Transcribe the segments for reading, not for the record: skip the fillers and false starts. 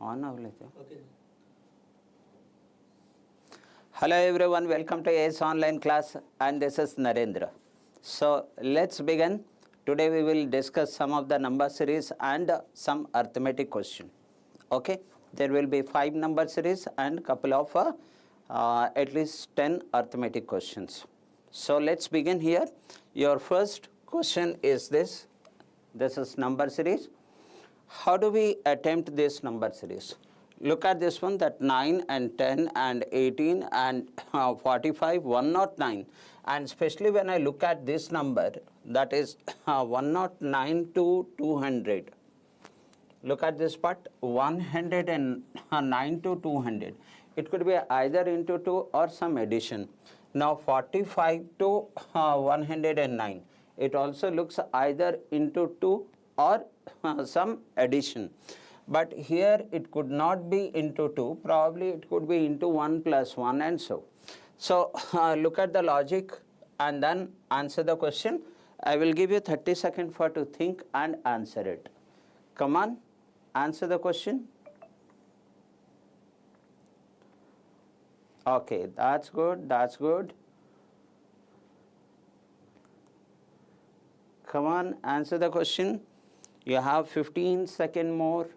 on okay. Hello everyone, welcome to ACE online class, and this is Narendra. So let's begin. Today we will discuss some of the number series and some arithmetic question. Okay, there will be 5 number series and couple of at least 10 arithmetic questions. So let's begin here. Your first question is this. This is number series. How do we attempt this number series? Look at this one, that 9 and 10 and 18 and 45, 109. And especially when I look at this number, that is 109 to 200. Look at this part, 109 to 200. It could be either into 2 or some addition. Now 45 to 109. It also looks either into 2 or some addition. But here it could not be into 2, probably it could be into 1 plus 1 and so. So look at the logic and then answer the question. I will give you 30 seconds for to think and answer it. Come on, answer the question. Okay, that's good, that's good. Come on, answer the question. You have 15 seconds more.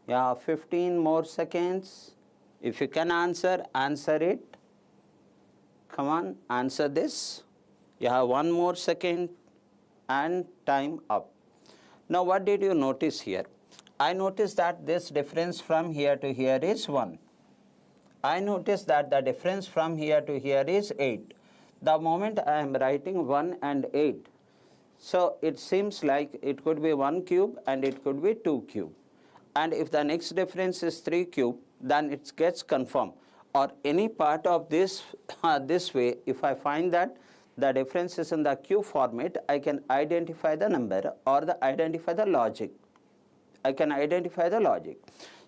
You have 15 more seconds. If you can answer, answer it. Come on, answer this. You have 1 more second and time up. Now what did you notice here? I noticed that this difference from here to here is 1. I noticed that the difference from here to here is 8. The moment I am writing 1 and 8, so it seems like it could be 1 cube and it could be 2 cube. And if the next difference is 3 cube, then it gets confirmed. Or any part of this this way, if I find that the difference is in the cube format, I can identify the number or identify the logic. I can identify the logic.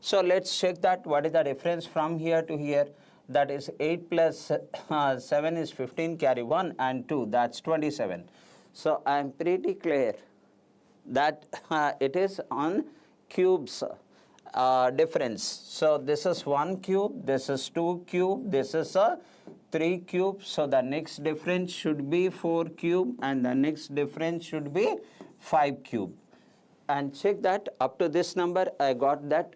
So let's check that what is the difference from here to here. That is 8 plus 7 is 15, carry 1 and 2, that's 27. So I am pretty clear that it is on cubes difference. So this is 1 cube, this is 2 cube, this is a 3 cube. So the next difference should be 4 cube and the next difference should be 5 cube. And check that up to this number I got that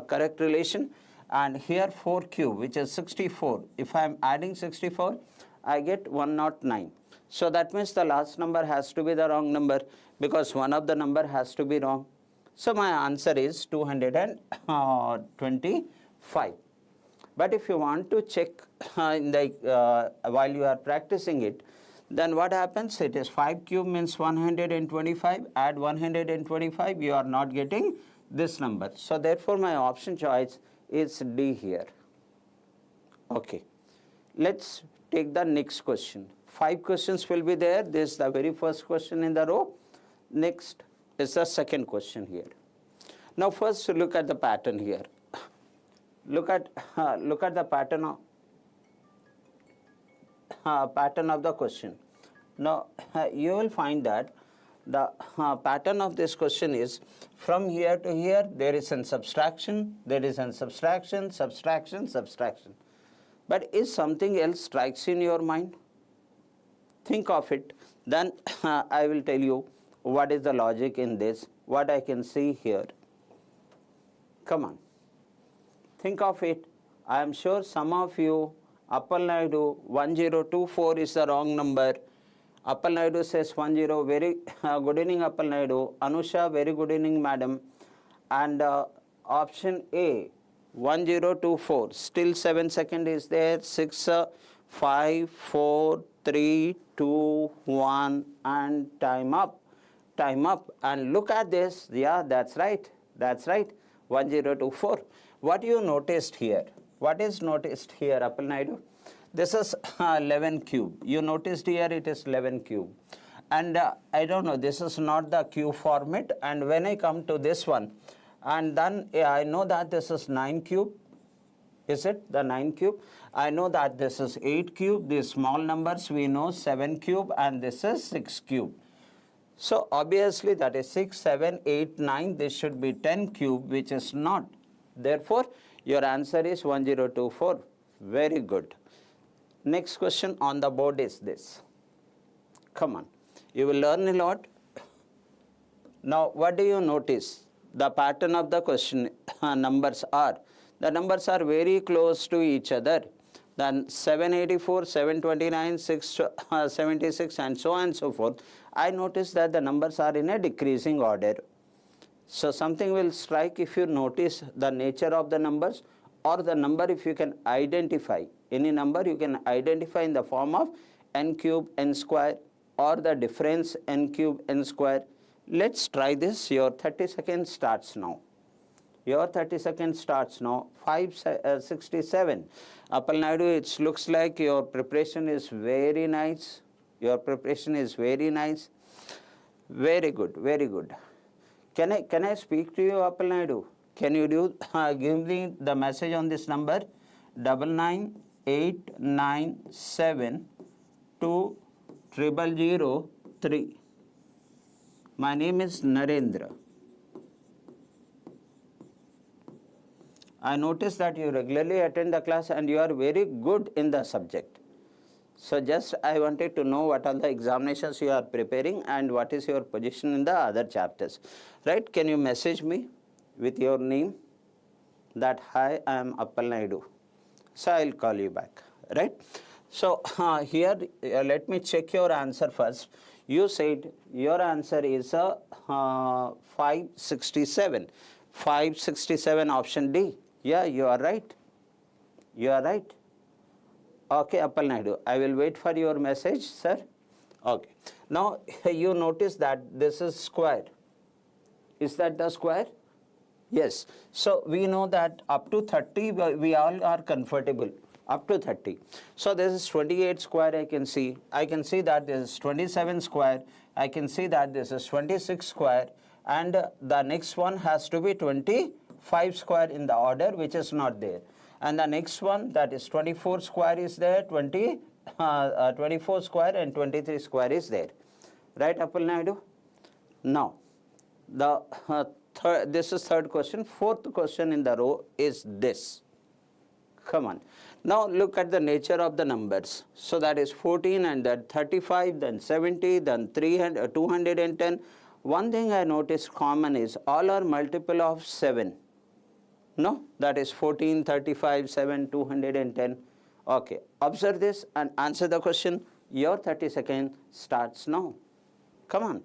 correct relation. And here 4 cube, which is 64. If I am adding 64, I get 109. So that means the last number has to be the wrong number because one of the number has to be wrong. So my answer is 225. But if you want to check in the while you are practicing it, then what happens? It is 5 cube means 125. Add 125, you are not getting this number. So therefore my option choice is D here. Okay, let's take the next question. 5 questions will be there. This is the very first question in the row. Next is the second question here. Now first look at the pattern here. Look at the pattern of the question. Now you will find that the pattern of this question is from here to here there is an subtraction, there is an subtraction, subtraction, subtraction. But is something else strikes in your mind? Think of it, then I will tell you what is the logic in this, what I can see here. Come on, think of it. I am sure some of you, Appal Naidu, 1024 is the wrong number. Appal Naidu says 10, very good evening Appal Naidu. Anusha, very good evening madam. And option A, 1024, still 7 seconds is there. 6, 5, 4, 3, 2, 1 and time up. Time up. And look at this. Yeah, that's right. That's right. 1024. What you noticed here? What is noticed here, Appal Naidu? This is 11 cube. You noticed here it is 11 cube. And I don't know, this is not the cube format. And when I come to this one, and then I know that this is 9 cube. Is it the 9 cube? I know that this is 8 cube. These small numbers we know 7 cube and this is 6 cube. So obviously that is 6, 7, 8, 9. This should be 10 cube, which is not. Therefore, your answer is 1024. Very good. Next question on the board is this. Come on. You will learn a lot. Now, what do you notice? The pattern of the question numbers are. The numbers are very close to each other. Then 784, 729, 676 and so on and so forth. I notice that the numbers are in a decreasing order. So something will strike if you notice the nature of the numbers, or the number if you can identify. Any number you can identify in the form of n cube, n square, or the difference n cube, n square. Let's try this. Your 30 seconds starts now. Your 30 seconds starts now. 567. Appal Naidu, it looks like your preparation is very nice. Your preparation is very nice. Very good, very good. Can I speak to you, Appal Naidu? Can you give me the message on this number? 9989720003. My name is Narendra. I notice that you regularly attend the class and you are very good in the subject. So just I wanted to know what are the examinations you are preparing and what is your position in the other chapters. Right? Can you message me with your name that hi, I am Appal Naidu. So I will call you back. Right? So here let me check your answer first. You said your answer is 567. 567 option D. Yeah, you are right. You are right. Okay, Appal Naidu, I will wait for your message, sir. Okay. Now, you notice that this is square. Is that the square? Yes. So, we know that up to 30, we all are comfortable. Up to 30. So, this is 28 square I can see. I can see that this is 27 square. I can see that this is 26 square. And the next one has to be 25 square in the order, which is not there. And the next one, that is 24 square is there, 24 square and 23 square is there. Right, Appal Naidu? Now, this is third question. Fourth question in the row is this. Come on. Now, look at the nature of the numbers. So, that is 14 and then 35, then 70, then 300, 210. One thing I noticed common is all are multiple of 7. No, that is 14, 35, 7, 210. Okay, observe this and answer the question. Your 30 seconds starts now. Come on.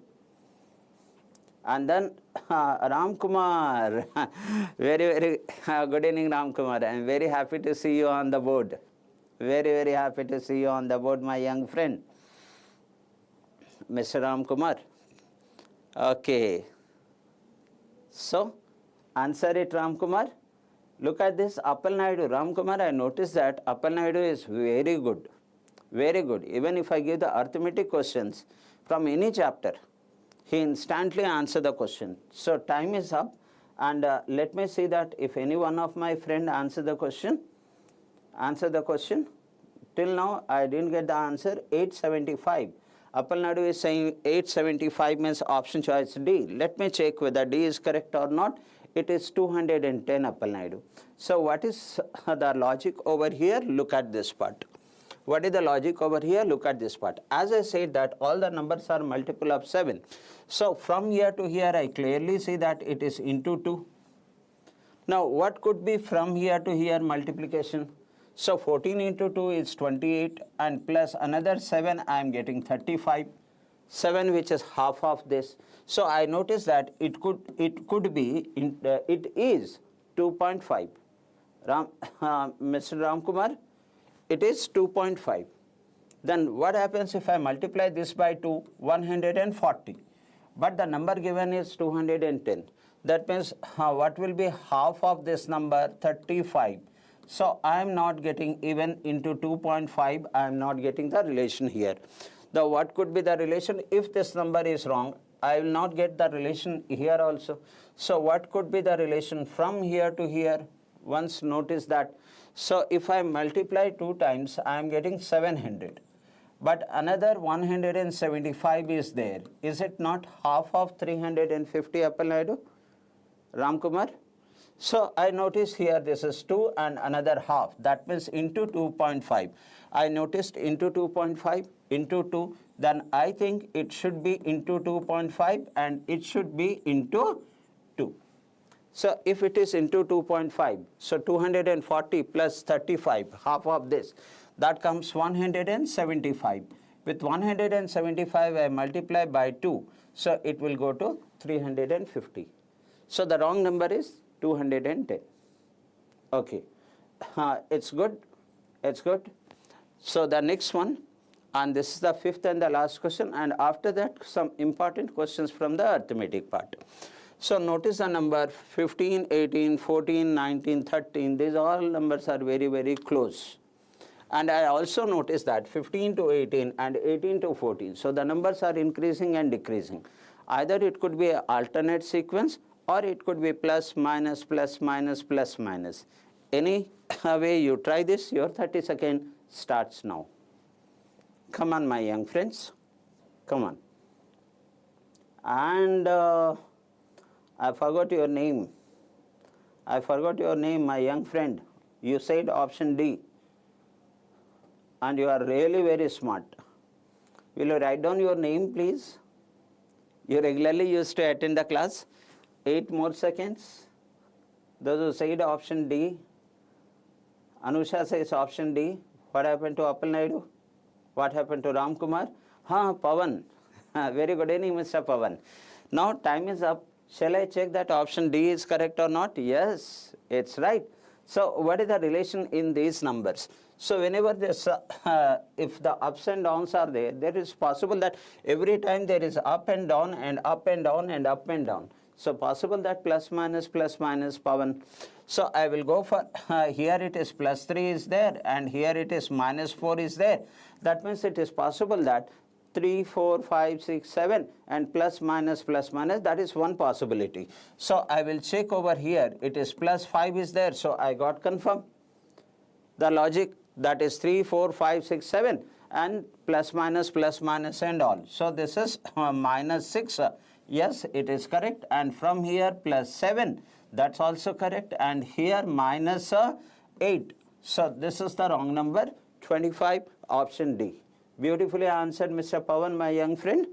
And then Ram Kumar. Very good evening, Ram Kumar. I am very happy to see you on the board. Very happy to see you on the board, my young friend. Mr. Ram Kumar. Okay. So, answer it, Ram Kumar. Look at this, Appal Naidu. Ram Kumar, I noticed that Appal Naidu is very good. Very good. Even if I give the arithmetic questions from any chapter, he instantly answers the question. So, time is up. And let me see that if any one of my friend answer the question. Till now, I didn't get the answer. 875. Appal Naidu is saying 875 means option choice D. Let me check whether D is correct or not. It is 210, Appal Naidu. So, what is the logic over here? Look at this part. What is the logic over here? Look at this part. As I said that all the numbers are multiple of 7. So, from here to here, I clearly see that it is into 2. Now, what could be from here to here multiplication? So, 14 into 2 is 28 and plus another 7, I am getting 35. 7 which is half of this. So, I notice that it could be, it is 2.5. Mr. Ram Kumar, it is 2.5. Then what happens if I multiply this by 2? 140. But the number given is 210. That means what will be half of this number? 35. So, I am not getting even into 2.5. I am not getting the relation here. What could be the relation? If this number is wrong, I will not get the relation here also. So, what could be the relation from here to here? Once notice that. So, if I multiply 2 times, I am getting 700. But another 175 is there. Is it not half of 350 applied? Ramkumar? So I notice here this is 2 and another half. That means into 2.5. I noticed into 2.5 into 2. Then I think it should be into 2.5 and it should be into 2. So if it is into 2.5, so 240 plus 35, half of this, that comes 175. With 175 I multiply by 2, so it will go to 350. So the wrong number is 210. Okay, it's good, it's good. So the next one, and this is the fifth and the last question, and after that some important questions from the arithmetic part. So notice the number 15, 18, 14, 19, 13, these all numbers are very, very close. And I also notice that 15 to 18 and 18 to 14. So the numbers are increasing and decreasing. Either it could be an alternate sequence or it could be plus, minus, plus, minus, plus, minus. Any way you try this, your 30 seconds starts now. Come on, my young friends. Come on. And I forgot your name. I forgot your name, my young friend. You said option D. And you are really very smart. Will you write down your name, please? You regularly used to attend the class. 8 more seconds. Those who said option D. Anusha says option D. What happened to Appal Naidu? What happened to Ram Kumar? Pavan. Very good evening, Mr. Pavan. Now time is up. Shall I check that option D is correct or not? Yes, it's right. So what is the relation in these numbers? So whenever this, if the ups and downs are there, there is possible that every time there is up and down and up and down and up and down. So possible that plus minus, Pavan. So I will go for, here it is plus 3 is there and here it is minus 4 is there. That means it is possible that 3, 4, 5, 6, 7 and plus minus, that is one possibility. So I will check over here, it is plus 5 is there, so I got confirm. The logic, that is 3, 4, 5, 6, 7 and plus minus and all. So this is minus 6, yes, it is correct, and from here plus 7, that's also correct, and here minus 8. So this is the wrong number, 25, option D. Beautifully answered, Mr. Pavan, my young friend.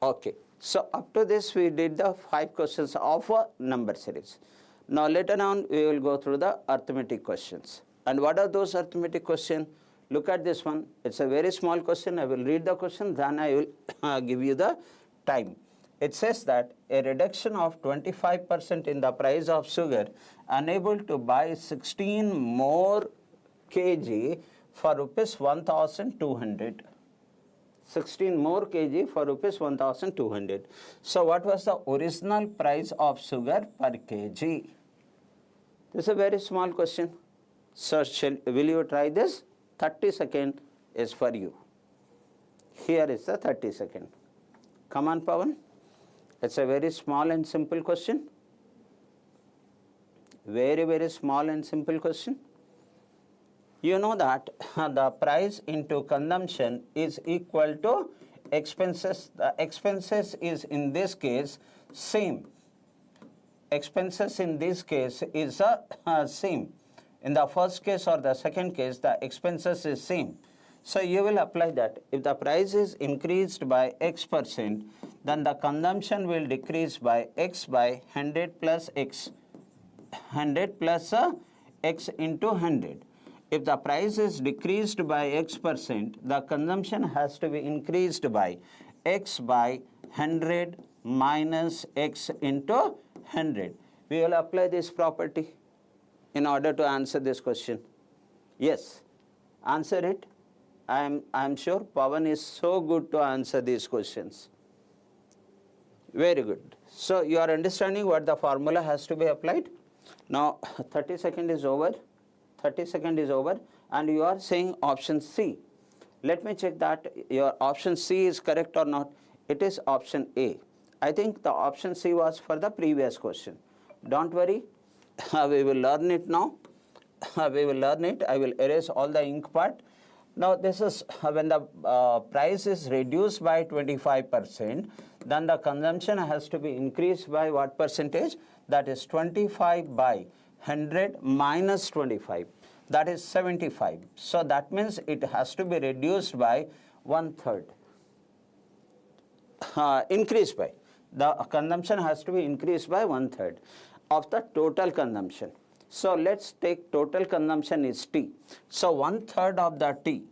Okay, so up to this we did the 5 questions of a number series. Now later on we will go through the arithmetic questions. And what are those arithmetic questions? Look at this one. It's a very small question. I will read the question, then I will give you the time. It says that a reduction of 25% in the price of sugar unable to buy 16 more kg for rupees 1,200. 16 more kg for rupees 1,200. So what was the original price of sugar per kg? This is a very small question. So will you try this? 30 seconds is for you. Here is the 30 seconds. Come on, Pavan. It's a very small and simple question. Very, very small and simple question. You know that the price into consumption is equal to expenses. The expenses is in this case same. Expenses in this case is same. In the first case or the second case, the expenses is same. So you will apply that. If the price is increased by X%, then the consumption will decrease by X by 100 plus X. 100 plus X into 100. If the price is decreased by X%, the consumption has to be increased by X by 100 minus X into 100. We will apply this property in order to answer this question. Yes, answer it. I am sure Pavan is so good to answer these questions. Very good. So you are understanding what the formula has to be applied. Now 30 seconds is over. 30 seconds is over and you are saying option C. Let me check that your option C is correct or not. It is option A. I think the option C was for the previous question. Don't worry, we will learn it now. We will learn it. I will erase all the ink part. Now this is when the price is reduced by 25%, then the consumption has to be increased by what percentage? That is 25 by 100 minus 25. That is 75. So that means it has to be reduced by 1/3. Increased by. The consumption has to be increased by 1/3 of the total consumption. So let's take total consumption is T. So 1/3 of the T,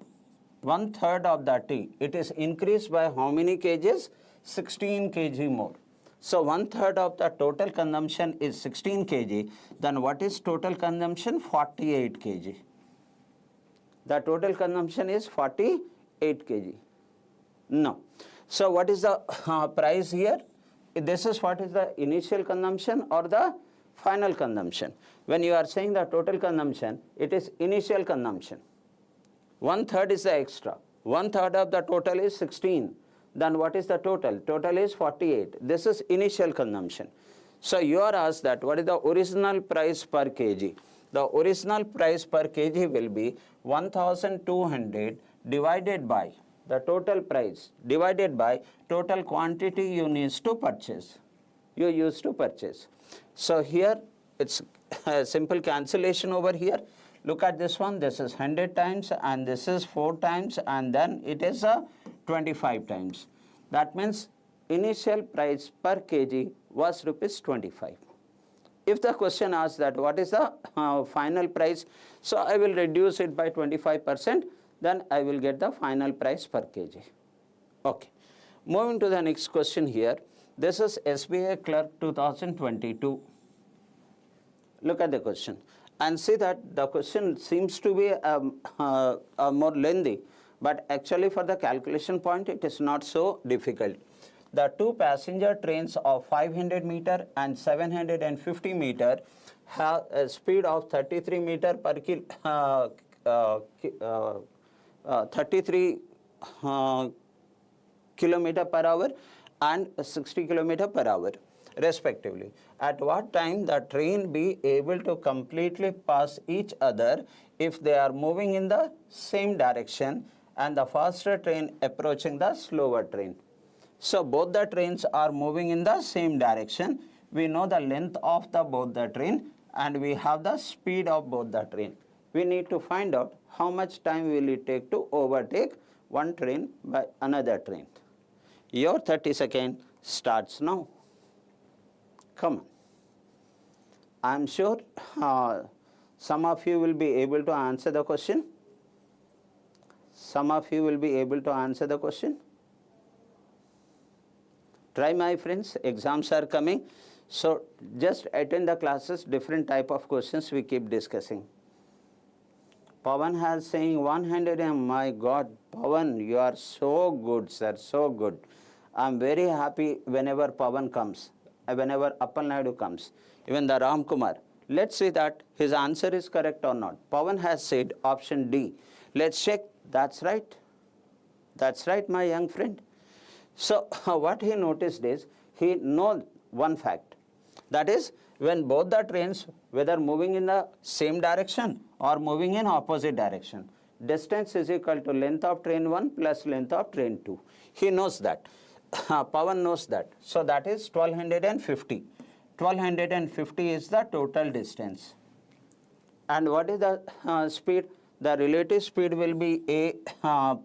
1/3 of the T, it is increased by how many kgs? 16 kg more. So 1/3 of the total consumption is 16 kg. Then what is total consumption? 48 kg. The total consumption is 48 kg. No. So what is the price here? This is what is the initial consumption or the final consumption. When you are saying the total consumption, it is initial consumption. 1/3 is the extra. 1/3 of the total is 16. Then what is the total? Total is 48. This is initial consumption. So you are asked that what is the original price per kg? The original price per kg will be 1200 divided by the total price divided by total quantity you used to purchase. You used to purchase. So here it's a simple cancellation over here. Look at this one. This is 100 times and this is 4 times and then it is 25 times. That means initial price per kg was rupees 25. If the question asks that what is the final price, so I will reduce it by 25%, then I will get the final price per kg. Okay. Moving to the next question here. This is SBI Clerk 2022. Look at the question and see that the question seems to be more lengthy, but actually for the calculation point it is not so difficult. The two passenger trains of 500 meter and 750 meter have a speed of 33 meter per 33 kilometer per hour and 60 kilometer per hour respectively. At what time the train be able to completely pass each other if they are moving in the same direction and the faster train approaching the slower train? So both the trains are moving in the same direction. We know the length of both the train and we have the speed of both the train. We need to find out how much time will it take to overtake one train by another train. Your 30 seconds starts now. Come on. I am sure some of you will be able to answer the question. Some of you will be able to answer the question. Try, my friends, exams are coming. So just attend the classes, different type of questions we keep discussing. Pawan has saying 100 and my God, Pawan, you are so good, sir, so good. I am very happy whenever Pawan comes, whenever Appal Naidu comes, even the Ram Kumar. Let's see that his answer is correct or not. Pawan has said option D. Let's check. That's right. That's right, my young friend. So what he noticed is, he knows one fact. That is, when both the trains, whether moving in the same direction or moving in opposite direction, distance is equal to length of train 1 plus length of train 2. He knows that. Pawan knows that. So that is 1250. 1250 is the total distance. And what is the speed? The relative speed will be A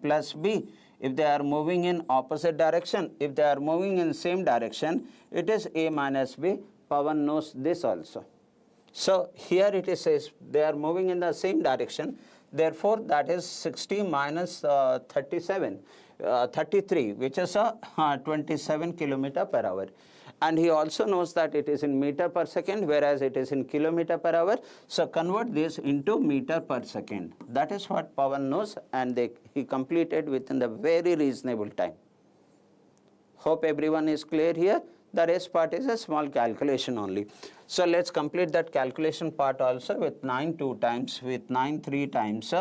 plus B. If they are moving in opposite direction, if they are moving in same direction, it is A minus B. Pawan knows this also. So here it is says they are moving in the same direction. Therefore, that is 60 minus 33, which is 27 kilometer per hour. And he also knows that it is in meter per second, whereas it is in kilometer per hour. So convert this into meter per second. That is what Pawan knows, and he completed within the very reasonable time. Hope everyone is clear here. The rest part is a small calculation only. So let's complete that calculation part also with 9 2 times, with 9 3 times,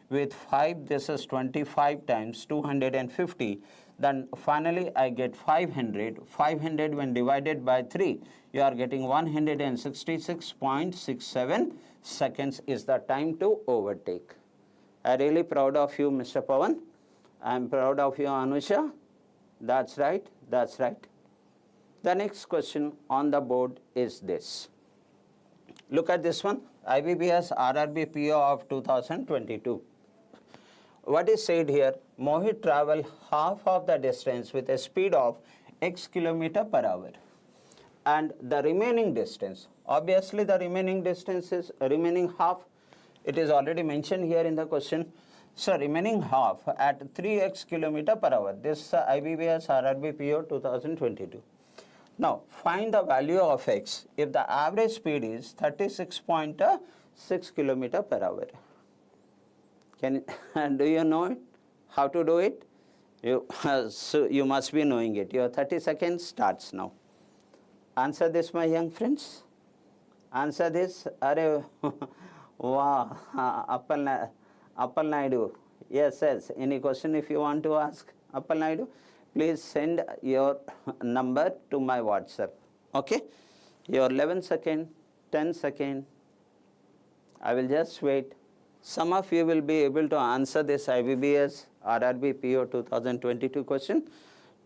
with 5 this is 25 times 250. Then finally I get 500. 500 when divided by 3, you are getting 166.67 seconds is the time to overtake. I'm really proud of you, Mr. Pawan. I'm proud of you, Anusha. That's right, that's right. The next question on the board is this. Look at this one, IBPS RRB PO of 2022. What is said here? Mohit traveled half of the distance with a speed of x kilometer per hour. And the remaining distance, obviously the remaining distance is remaining half. It is already mentioned here in the question. So remaining half at 3x kilometer per hour. This is IBPS RRB PO 2022. Now find the value of x if the average speed is 36.6 kilometer per hour. Do you know it? How to do it? So you must be knowing it. Your 30 seconds starts now. Answer this, my young friends. Answer this. Are wow, Appal Naidu. Yes. Any question if you want to ask, Appal Naidu? Please send your number to my WhatsApp. Okay? Your 11 second, 10 second. I will just wait. Some of you will be able to answer this IBPS RRB PO 2022 question.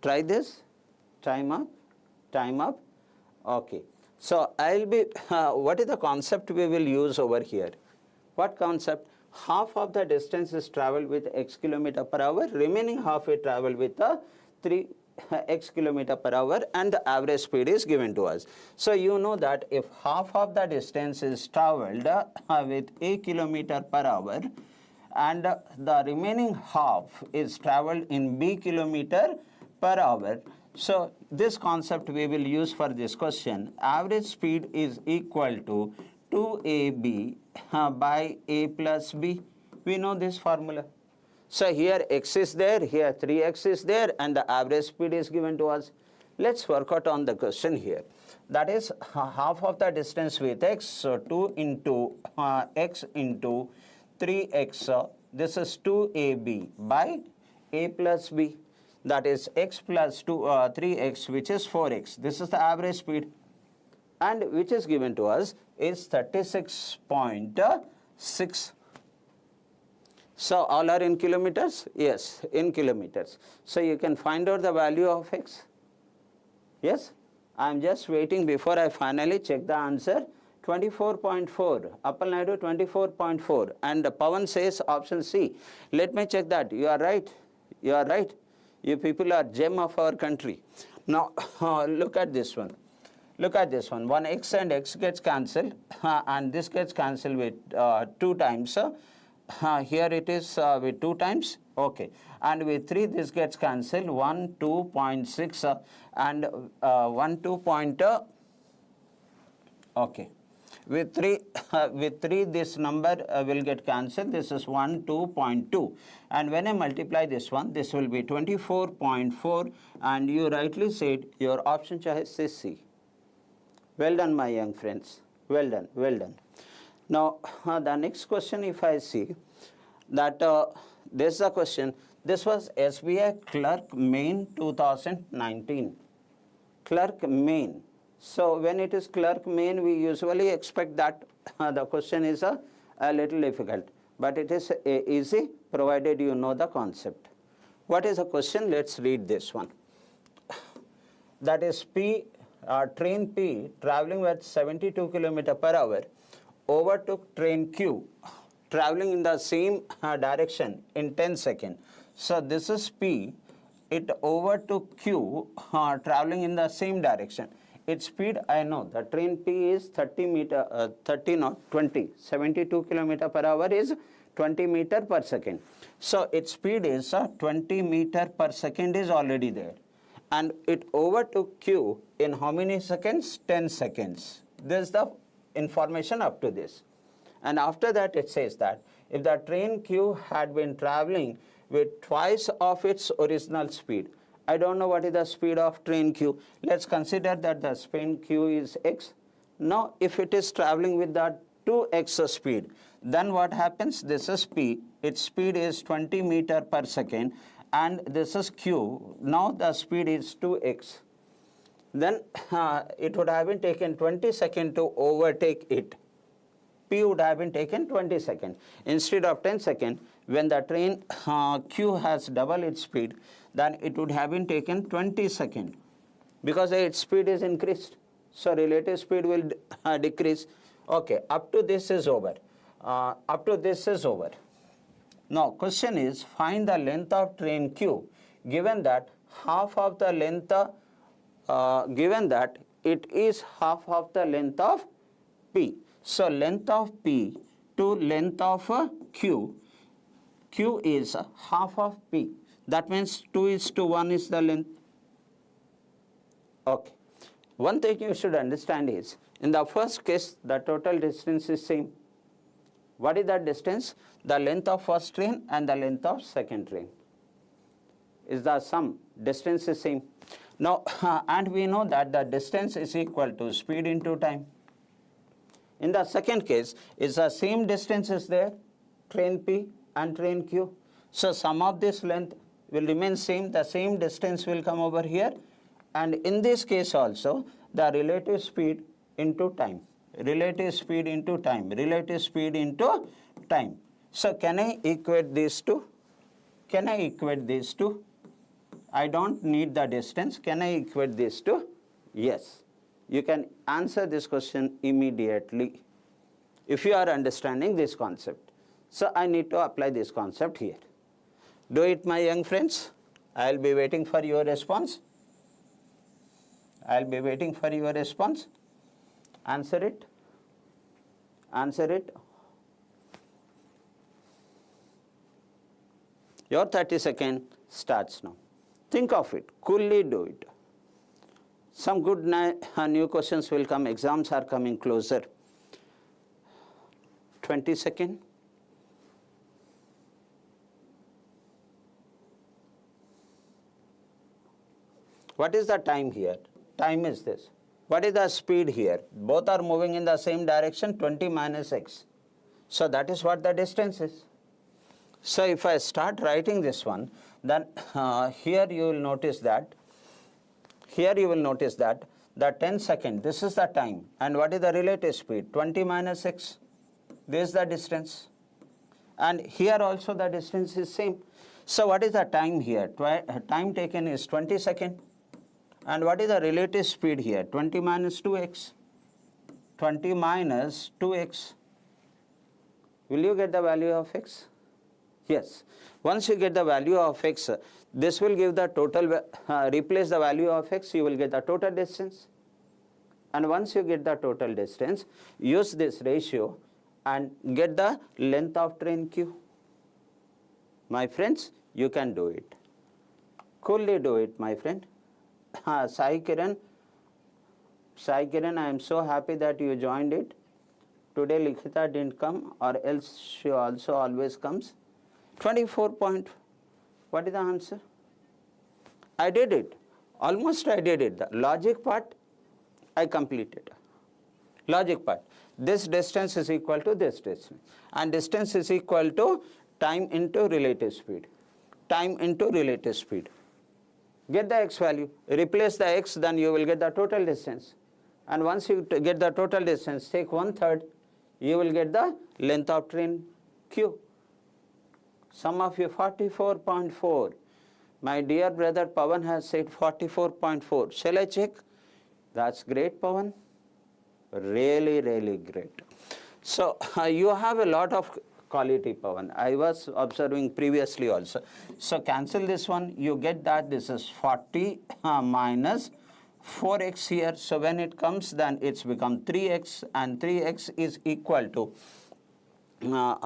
Try this. Time up. Time up. Okay. So I'll be, what is the concept we will use over here? What concept? Half of the distance is traveled with x kilometer per hour. Remaining half is traveled with 3x kilometer per hour, and the average speed is given to us. So you know that if half of the distance is traveled with a kilometer per hour and the remaining half is traveled in b kilometer per hour, so this concept we will use for this question. Average speed is equal to 2ab by a plus b. We know this formula. So here x is there, here 3x is there, and the average speed is given to us. Let's work out on the question here. That is half of the distance with x, so 2 into x into 3x, this is 2ab by a plus b. That is x plus 3x, which is 4x. This is the average speed. And which is given to us is 36.6. So all are in kilometers? Yes, in kilometers. So you can find out the value of x. Yes? I am just waiting before I finally check the answer. 24.4. Appal Naidu 24.4. And Pawan says option C. Let me check that. You are right. You are right. You people are gem of our country. Now look at this one. Look at this one. One x and x gets cancelled, and this gets cancelled with 2 times. Here it is with 2 times. Okay. And with 3 this gets cancelled. 1, 2.6 and 1, 2. Okay. With 3 this number will get cancelled. This is 1, 2.2. And when I multiply this one, this will be 24.4. And you rightly said your option choice is C. Well done, my young friends. Well done, well done. Now, the next question, if I see that this is a question. This was SBI Clerk Main 2019. Clerk Main. So, when it is Clerk Main, we usually expect that the question is a little difficult. But it is easy, provided you know the concept. What is the question? Let's read this one. That is train P traveling with 72 km per hour overtook train Q traveling in the same direction in 10 seconds. So this is P. It overtook Q traveling in the same direction. Its speed, I know, the train P is 72 km per hour is 20 meter per second. So its speed is 20 meter per second is already there. And it overtook Q in how many seconds? 10 seconds. This is the information up to this. And after that it says that if the train Q had been traveling with twice of its original speed, I don't know what is the speed of train Q. Let's consider that the speed Q is x. Now if it is traveling with the 2x speed, then what happens? This is P. Its speed is 20 meter per second. And this is Q. Now the speed is 2x. Then it would have been taken 20 seconds to overtake it. P would have been taken 20 seconds. Instead of 10 seconds, when the train Q has double its speed, then it would have been taken 20 seconds. Because its speed is increased, so relative speed will decrease. Okay, up to this is over. Up to this is over. Now, question is, find the length of train Q, given that half of the length, given that it is half of the length of P. So, length of P to length of Q, Q is half of P. That means 2:1 is the length. Okay. One thing you should understand is, in the first case, the total distance is same. What is that distance? The length of first train and the length of second train is the sum. Distance is same. Now, and we know that the distance is equal to speed into time. In the second case, it's the same distance is there, train P and train Q. So, sum of this length will remain same. The same distance will come over here. And in this case also, the relative speed into time. Relative speed into time. Relative speed into time. So, can I equate these two? Can I equate these two? I don't need the distance. Can I equate these two? Yes. You can answer this question immediately if you are understanding this concept. So, I need to apply this concept here. Do it, my young friends. I will be waiting for your response. I will be waiting for your response. Answer it. Answer it. Your 30 seconds starts now. Think of it. Coolly do it. Some good new questions will come. Exams are coming closer. 20 seconds. What is the time here? Time is this. What is the speed here? Both are moving in the same direction, 20 minus x. So that is what the distance is. So if I start writing this one, then here you will notice that, the 10 second, this is the time. And what is the relative speed? 20 minus x. This is the distance. And here also the distance is same. So what is the time here? Time taken is 20 seconds. And what is the relative speed here? 20 minus 2x. 20 minus 2x. Will you get the value of x? Yes. Once you get the value of x, this will give the total, replace the value of x, you will get the total distance. And once you get the total distance, use this ratio and get the length of train Q. My friends, you can do it. Coolly do it, my friend. Sai Kiran, I am so happy that you joined it. Today Likhita didn't come, or else she also always comes. 24 point. What is the answer? I did it. Almost I did it. The logic part, I completed. Logic part. This distance is equal to this distance. And distance is equal to time into relative speed. Time into relative speed. Get the x value. Replace the x, then you will get the total distance. And once you get the total distance, take 1/3, you will get the length of train Q. Some of you 44.4. My dear brother Pawan has said 44.4. Shall I check? That's great, Pawan. Really, really great. So you have a lot of quality, Pawan. I was observing previously also. So cancel this one. You get that this is 40 minus 4x here. So when it comes, then it's become 3x, and 3x is equal to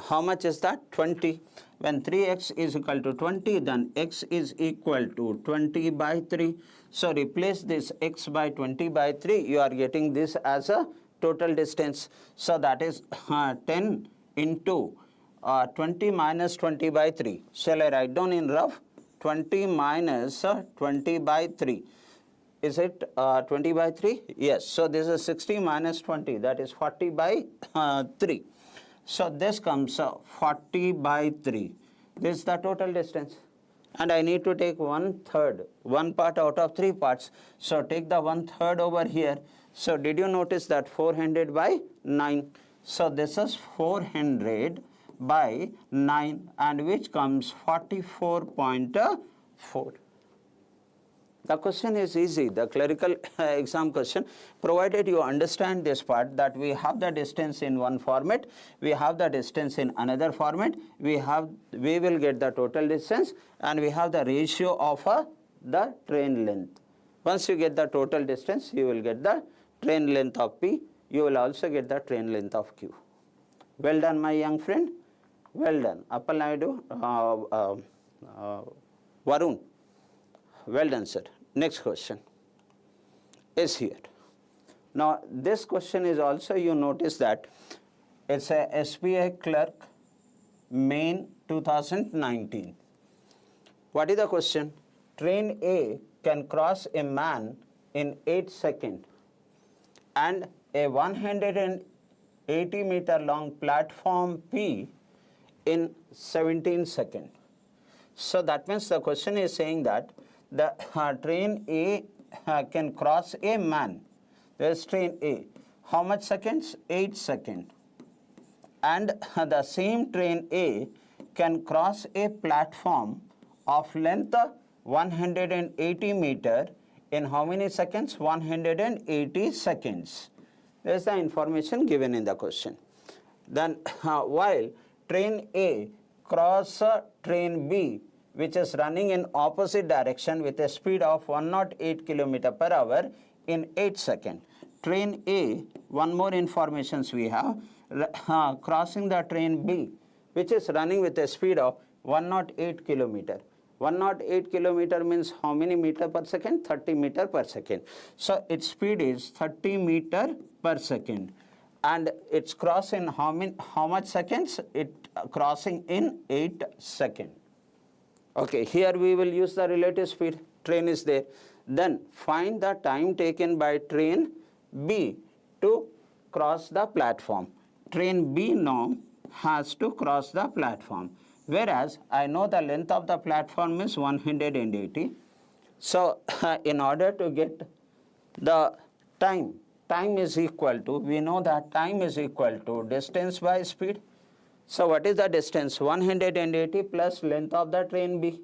how much is that? 20. When 3x is equal to 20, then x is equal to 20 by 3. So replace this x by 20 by 3. You are getting this as a total distance. So that is 10 into 20 minus 20 by 3. Shall I write down in rough? 20 minus 20 by 3. Is it 20 by 3? Yes. So this is 60 minus 20. That is 40 by 3. So this comes 40 by 3. This is the total distance. And I need to take 1/3, one part out of 3 parts. So take the 1/3 over here. So did you notice that 400 by 9? So this is 400 by 9, and which comes 44.4. The question is easy, the clerical exam question, provided you understand this part, that we have the distance in one format, we have the distance in another format, we will get the total distance, and we have the ratio of the train length. Once you get the total distance, you will get the train length of P, you will also get the train length of Q. Well done, my young friend. Well done. Appal Naidu, Varun. Well done, sir. Next question is here. Now, this question is also, you notice that it's a SBI Clerk Main 2019. What is the question? Train A can cross a man in 8 seconds and a 180 meter long platform P in 17 seconds. So that means the question is saying that the train A can cross a man. There is train A. How much seconds? 8 seconds. And the same train A can cross a platform of length 180 meter in how many seconds? 180 seconds. There is the information given in the question. Then while train A cross train B, which is running in opposite direction with a speed of 108 km per hour in 8 seconds. Train A, one more informations we have, crossing the train B, which is running with a speed of 108 km. 108 km means how many meter per second? 30 meter per second. So its speed is 30 meter per second. And it's crossing how much seconds? It crossing in 8 seconds. Okay, here we will use the relative speed. Train is there. Then find the time taken by train B to cross the platform. Train B now has to cross the platform. Whereas I know the length of the platform is 180. So in order to get the time is equal to, we know that time is equal to distance by speed. So what is the distance? 180 plus length of the train B.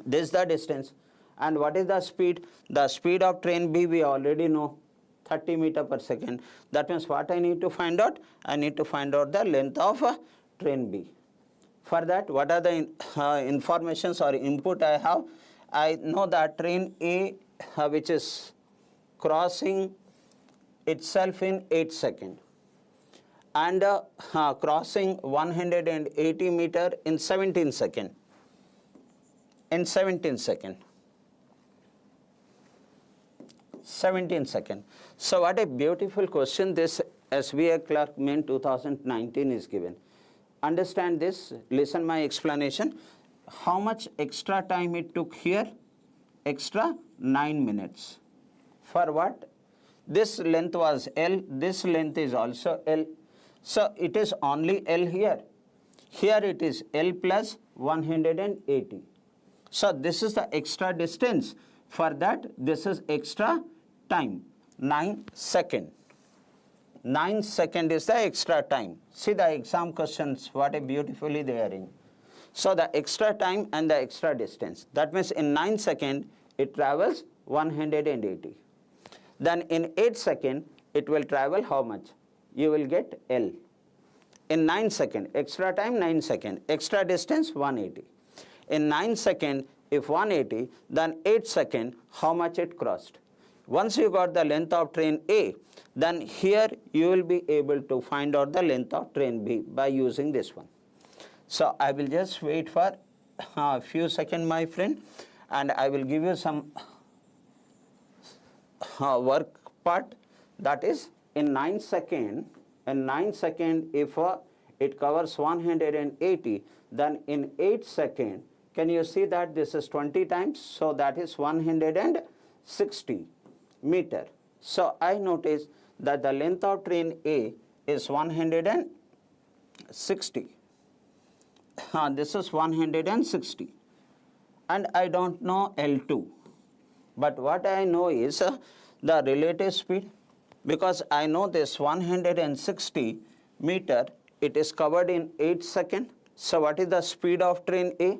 This is the distance. And what is the speed? The speed of train B we already know, 30 meter per second. That means what I need to find out? I need to find out the length of train B. For that, what are the informations or input I have? I know that train A, which is crossing itself in 8 seconds. And crossing 180 meter in 17 seconds. In 17 seconds. 17 seconds. So what a beautiful question this SBI Clerk Main 2019 is given. Understand this, listen my explanation. How much extra time it took here? Extra 9 minutes. For what? This length was L, this length is also L. So it is only L here. Here it is L plus 180. So this is the extra distance. For that, this is extra time, 9 seconds. 9 seconds is the extra time. See the exam questions, what a beautifully they are in. So the extra time and the extra distance. That means in 9 seconds, it travels 180. Then in 8 seconds, it will travel how much? You will get L. In 9 seconds, extra time 9 seconds, extra distance 180. In 9 seconds, if 180, then 8 seconds, how much it crossed? Once you got the length of train A, then here you will be able to find out the length of train B by using this one. So I will just wait for a few seconds, my friend, and I will give you some work part. That is, in 9 seconds, if it covers 180, then in 8 seconds, can you see that this is 20 times? So that is 160 meter. So I notice that the length of train A is 160. This is 160. And I don't know L2. But what I know is the relative speed, because I know this 160 meter, it is covered in 8 seconds. So what is the speed of train A?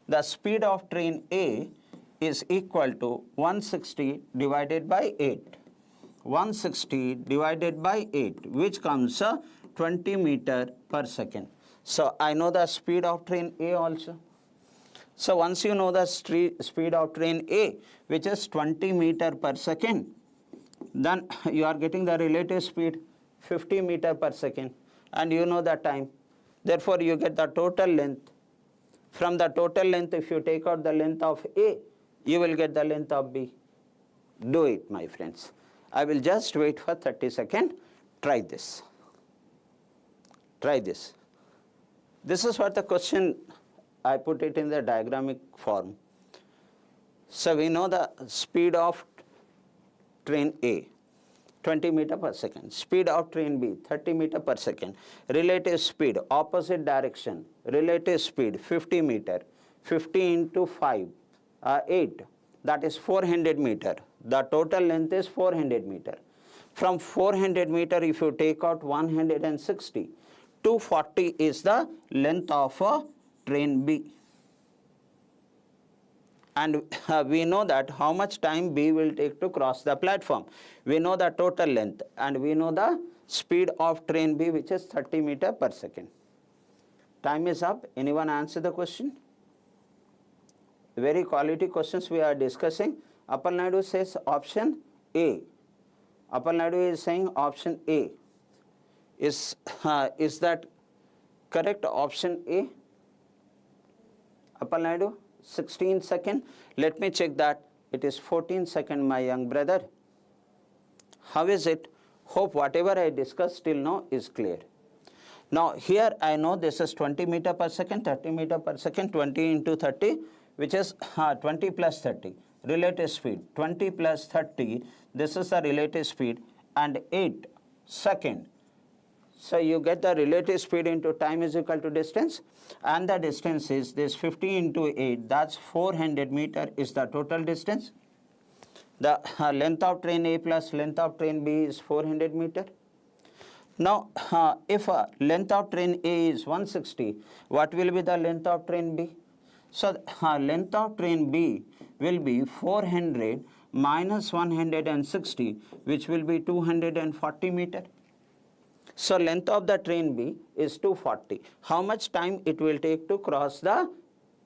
The speed of train A is equal to 160 divided by 8. 160 divided by 8, which comes 20 meter per second. So I know the speed of train A also. So once you know the speed of train A, which is 20 meter per second, then you are getting the relative speed 50 meter per second, and you know the time. Therefore, you get the total length. From the total length, if you take out the length of A, you will get the length of B. Do it, my friends. I will just wait for 30 seconds. Try this. Try this. This is what the question, I put it in the diagrammic form. So we know the speed of train A, 20 meter per second. Speed of train B, 30 meter per second. Relative speed, opposite direction. Relative speed, 50 meter. 50 into 5, 8. That is 400 meter. The total length is 400 meter. From 400 meter, if you take out 160, 240 is the length of train B. And we know that how much time B will take to cross the platform. We know the total length, and we know the speed of train B, which is 30 meter per second. Time is up. Anyone answer the question? Very quality questions we are discussing. Appal Naidu says option A. Appal Naidu is saying option A. Is that correct? Option A? Appal Naidu? 16 seconds. Let me check that. It is 14 seconds, my young brother. How is it? Hope whatever I discussed till now is clear. Now here I know this is 20 meter per second, 30 meter per second, 20 into 30, which is 20 plus 30. Relative speed, 20 plus 30, this is the relative speed, and 8 seconds. So you get the relative speed into time is equal to distance, and the distance is this 50 into 8, that's 400 meter is the total distance. The length of train A plus length of train B is 400 meter. Now, if length of train A is 160, what will be the length of train B? So, length of train B will be 400 minus 160, which will be 240 meter. So, length of the train B is 240. How much time it will take to cross the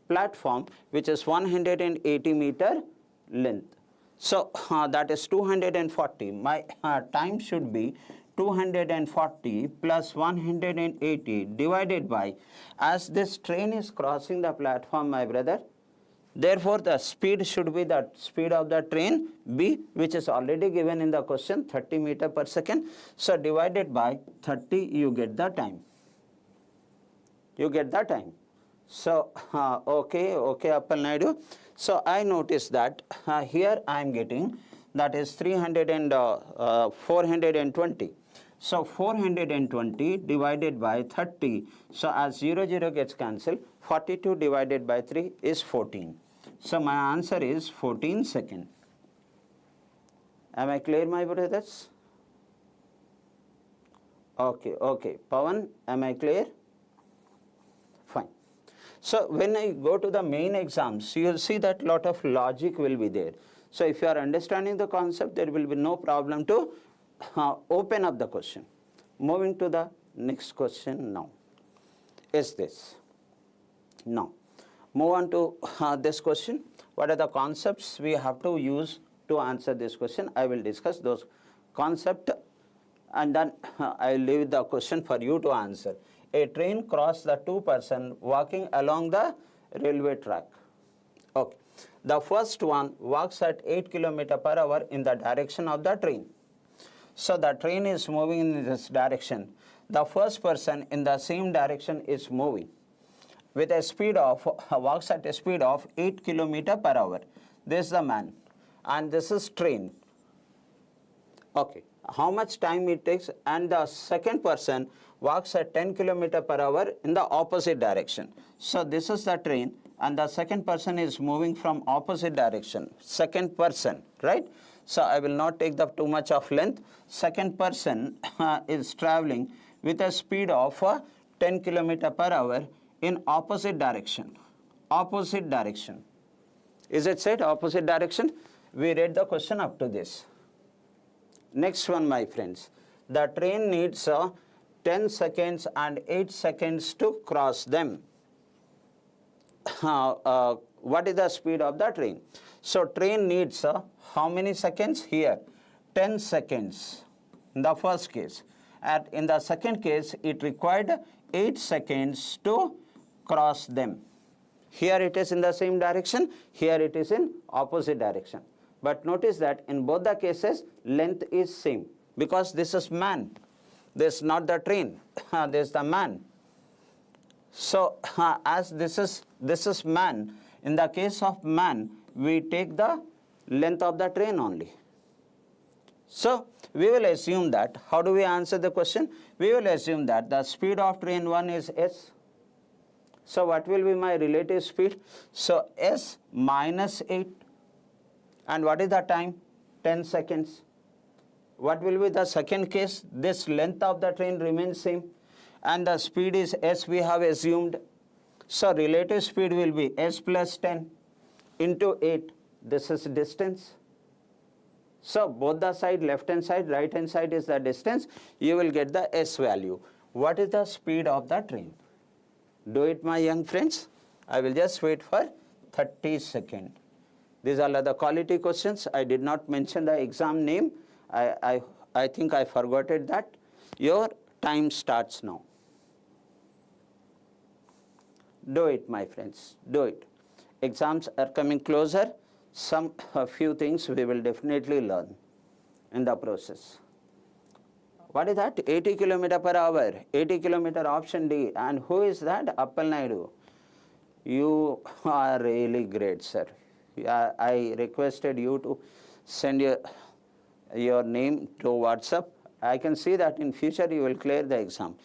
platform, which is 180 meter length? So, that is 240. My time should be 240 plus 180 divided by, as this train is crossing the platform, my brother, therefore the speed should be the speed of the train B, which is already given in the question, 30 meter per second. So divided by 30, you get the time. You get the time. So, okay, Appal Naidu. So I noticed that here I am getting, that is 420. So 420 divided by 30. So as 0 gets cancelled, 42 divided by 3 is 14. So my answer is 14 seconds. Am I clear, my brothers? Okay. Pawan, am I clear? Fine. So when I go to the main exams, you will see that lot of logic will be there. So if you are understanding the concept, there will be no problem to open up the question. Moving to the next question now. Is this? Now, move on to this question. What are the concepts we have to use to answer this question? I will discuss those concepts, and then I will leave the question for you to answer. A train crossed the two person walking along the railway track. Okay. The first one walks at 8 km per hour in the direction of the train. So the train is moving in this direction. The first person in the same direction is moving with a speed of, walks at a speed of 8 km per hour. This is the man, and this is train. Okay. How much time it takes? And the second person walks at 10 km per hour in the opposite direction. So this is the train, and the second person is moving from opposite direction. Second person, right? So I will not take the too much of length. Second person is traveling with a speed of 10 km per hour in opposite direction. Opposite direction. Is it said opposite direction? We read the question up to this. Next one, my friends. The train needs 10 seconds and 8 seconds to cross them. What is the speed of the train? So train needs how many seconds? Here 10 seconds in the first case. And in the second case, it required 8 seconds to cross them. Here it is in the same direction, here it is in opposite direction. But notice that in both the cases, length is same, because this is man. This is not the train, this is the man. So as this is man, in the case of man, we take the length of the train only. So we will assume that, how do we answer the question? We will assume that the speed of train 1 is s. So what will be my relative speed? So s minus 8. And what is the time? 10 seconds. What will be the second case? This length of the train remains same. And the speed is s, we have assumed. So relative speed will be s plus 10 into 8. This is distance. So both the side, left hand side, right hand side is the distance. You will get the s value. What is the speed of the train? Do it, my young friends. I will just wait for 30 seconds. These are the quality questions. I did not mention the exam name. I think I forgot it that. Your time starts now. Do it, my friends. Do it. Exams are coming closer. A few things we will definitely learn in the process. What is that? 80 km per hour. 80 km option D. And who is that? Appal Naidu. You are really great, sir. I requested you to send your name to WhatsApp. I can see that in future you will clear the exam,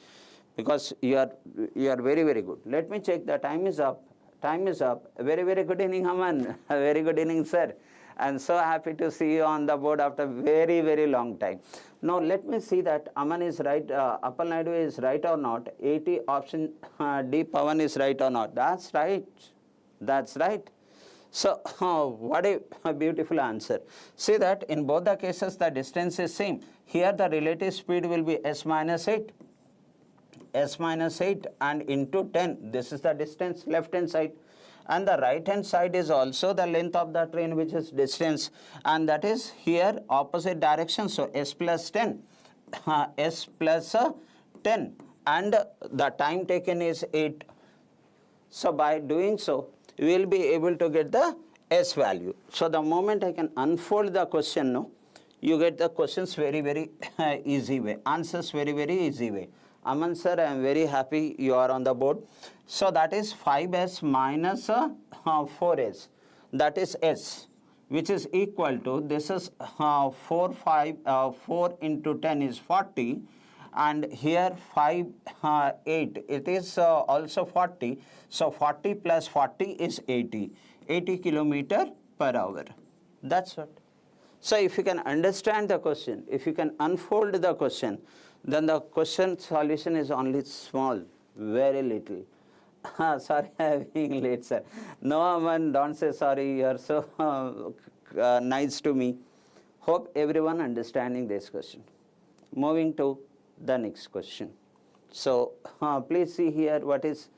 because you are very, very good. Let me check. The time is up. Time is up. Very, very good evening, Aman. Very good evening, sir. I'm so happy to see you on the board after very, very long time. Now let me see that Aman is right, Appal Naidu is right or not. 80 option D, Pawan is right or not. That's right. That's right. So what a beautiful answer. See that in both the cases the distance is same. Here the relative speed will be s minus 8. S minus 8 and into 10. This is the distance, left hand side. And the right hand side is also the length of the train, which is distance. And that is here opposite direction. So s plus 10. S plus 10. And the time taken is 8. So by doing so, we will be able to get the s value. So the moment I can unfold the question, no, you get the questions very, very easy way. Answers very, very easy way. Aman sir, I am very happy you are on the board. So that is 5s minus 4s. That is s, which is equal to, this is 4 into 10 is 40. And here 5, 8, it is also 40. So 40 plus 40 is 80. 80 km per hour. That's what. So if you can understand the question, if you can unfold the question, then the question solution is only small, very little. Sorry, I'm being late, sir. No, Aman, don't say sorry. You are so nice to me. Hope everyone understanding this question. Moving to the next question. So please see here what is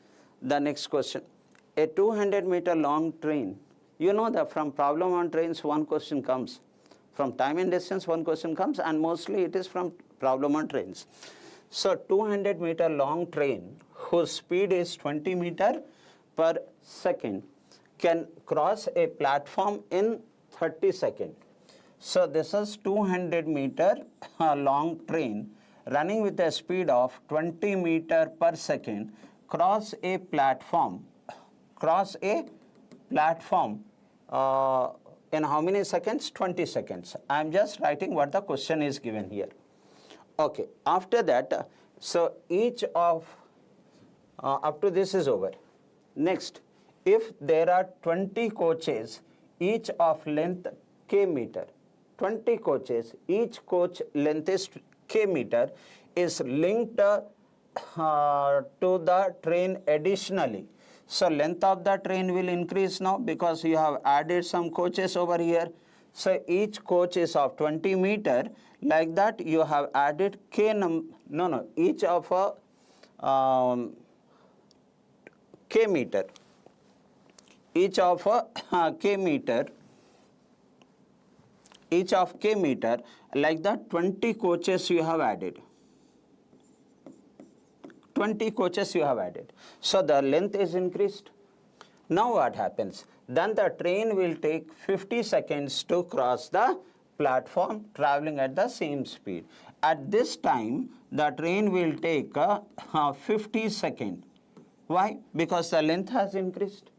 the next question. A 200-meter long train. You know that from problem on trains, one question comes. From time and distance, one question comes, and mostly it is from problem on trains. So 200-meter long train whose speed is 20 meter per second can cross a platform in 30 seconds. So this is 200-meter long train running with a speed of 20 meter per second cross a platform in how many seconds? 20 seconds. I am just writing what the question is given here. Okay, after that, so each of, up to this is over. Next, if there are 20 coaches, each of length k meter, 20 coaches, each coach length is k meter, is linked to the train additionally. So length of the train will increase now because you have added some coaches over here. So each coach is of 20 meter. Like that you have added each of a k meter. Each of a k meter. Each of k meter, like that 20 coaches you have added. 20 coaches you have added. So the length is increased. Now what happens? Then the train will take 50 seconds to cross the platform traveling at the same speed. At this time, the train will take 50 seconds. Why? Because the length has increased.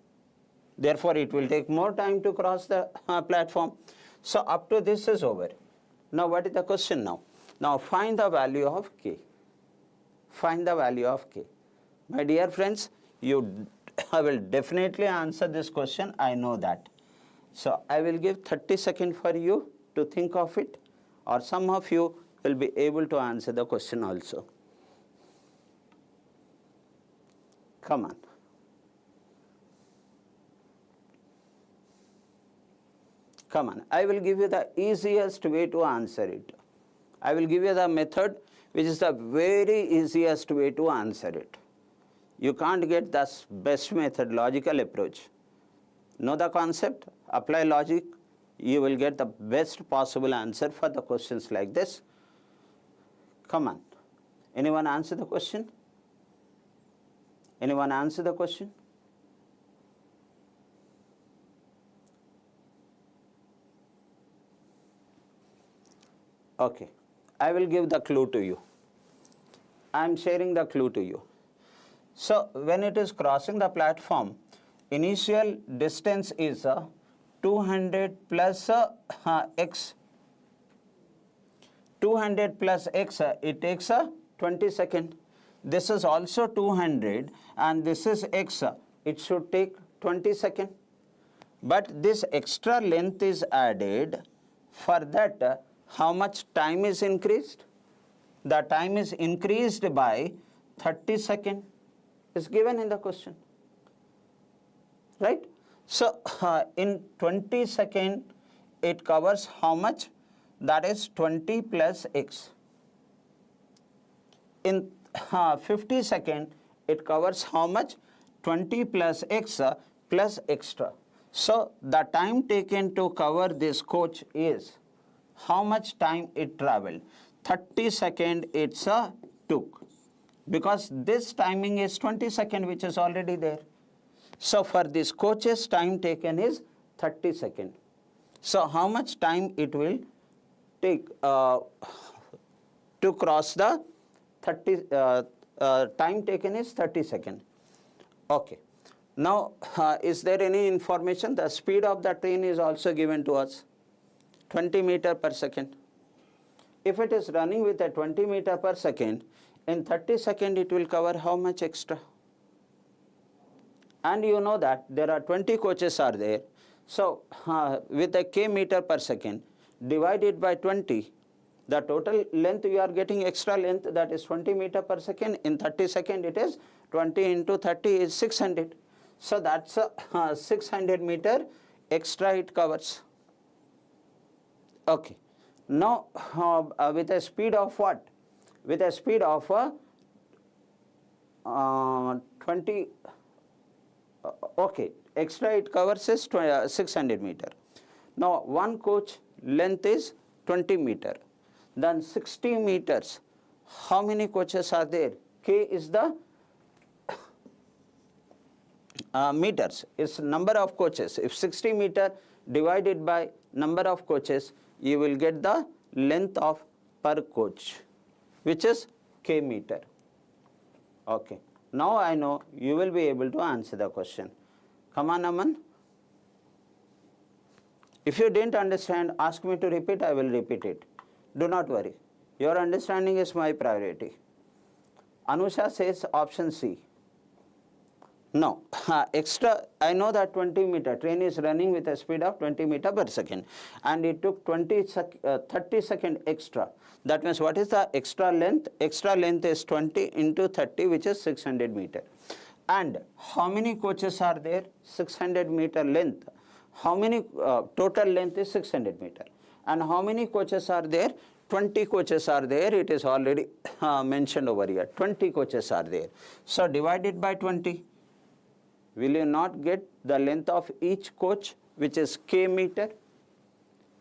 Therefore, it will take more time to cross the platform. So up to this is over. Now what is the question now? Now find the value of k. Find the value of k. My dear friends, you will definitely answer this question. I know that. So I will give 30 seconds for you to think of it, or some of you will be able to answer the question also. Come on. Come on, I will give you the easiest way to answer it. I will give you the method which is the very easiest way to answer it. You can't get the best method, logical approach. Know the concept, apply logic, you will get the best possible answer for the questions like this. Come on. Anyone answer the question? Anyone answer the question? Okay, I will give the clue to you. I am sharing the clue to you. So when it is crossing the platform, initial distance is 200 plus x. 200 plus x, it takes 20 seconds. This is also 200 and this is x. It should take 20 seconds. But this extra length is added. For that, how much time is increased? The time is increased by 30 seconds. It's given in the question. Right? So, in 20 seconds, it covers how much? That is 20 plus x. In 50 seconds, it covers how much? 20 plus x plus extra. So, the time taken to cover this coach is how much time it traveled? 30 seconds it's took. Because this timing is 20 seconds, which is already there. So for this coach's time taken is 30 seconds. So how much time it will take to cross the 30, time taken is 30 seconds. Okay. Now, is there any information? The speed of the train is also given to us. 20 meter per second. If it is running with a 20 meter per second, in 30 seconds it will cover how much extra? And you know that there are 20 coaches are there. So with a k meter per second divided by 20, the total length you are getting extra length, that is 20 meter per second. In 30 seconds it is 20 into 30 is 600. So that's 600 meter extra it covers. Okay. Now, with a speed of what? With a speed of 20, okay, extra it covers is 600 meter. Now, one coach length is 20 meter. Then 60 meters. How many coaches are there? K is the meters, is number of coaches. If 60 meter divided by number of coaches, you will get the length of per coach, which is k meter. Okay. Now I know you will be able to answer the question. Come on, Aman. If you didn't understand, ask me to repeat, I will repeat it. Do not worry. Your understanding is my priority. Anusha says option C. No, extra, I know that 20 meter, train is running with a speed of 20 meter per second and it took 30 second extra. That means what is the extra length? Extra length is 20 into 30 which is 600 meter. And how many coaches are there? 600 meter length. How many, total length is 600 meter. And how many coaches are there? 20 coaches are there. It is already mentioned over here. 20 coaches are there. So divided by 20. Will you not get the length of each coach, which is k meter?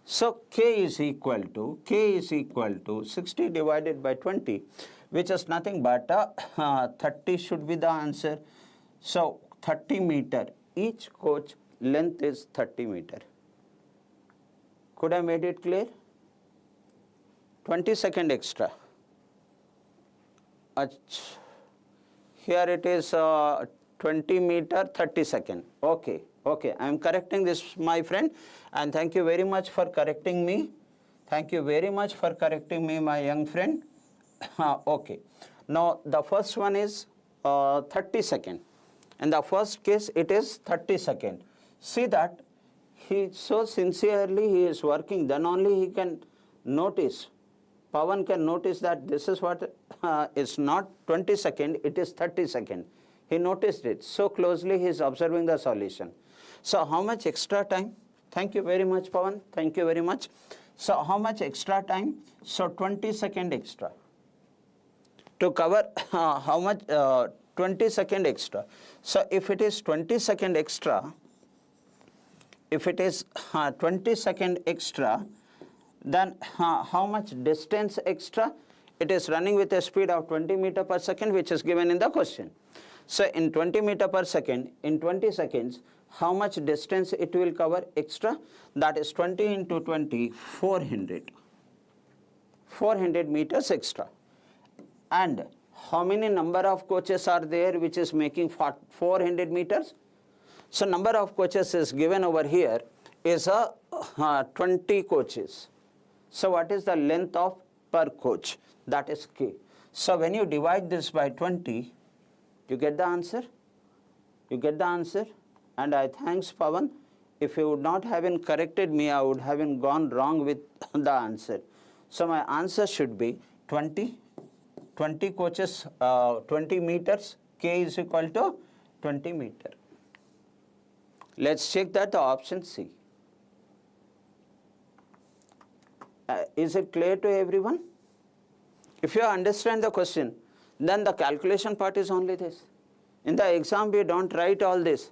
So k is equal to 60 divided by 20, which is nothing but 30 should be the answer. So 30 meter. Each coach length is 30 meter. Could I made it clear? 20 second extra. Here it is 20 meter 30 second. Okay, I am correcting this, my friend, and thank you very much for correcting me. Thank you very much for correcting me, my young friend. Okay, now the first one is 30 second. In the first case, it is 30 second. See that he so sincerely he is working, then only he can notice. Pawan can notice that this is what is not 20 second, it is 30 second. He noticed it. So closely he is observing the solution. So how much extra time? Thank you very much, Pawan. Thank you very much. So how much extra time? So 20 second extra. To cover how much? 20 second extra. So if it is 20 second extra, if it is 20 second extra, then how much distance extra? It is running with a speed of 20 meter per second, which is given in the question. So in 20 meter per second, in 20 seconds, how much distance it will cover extra? That is 20 into 20, 400. 400 meters extra. And how many number of coaches are there which is making 400 meters? So number of coaches is given over here is 20 coaches. So what is the length of per coach? That is k. So when you divide this by 20, you get the answer. You get the answer. And I thanks Pawan. If you would not have corrected me, I would have gone wrong with the answer. So my answer should be 20 coaches, 20 meters, k is equal to 20 meter. Let's check that the option C. Is it clear to everyone? If you understand the question, then the calculation part is only this. In the exam, we don't write all this.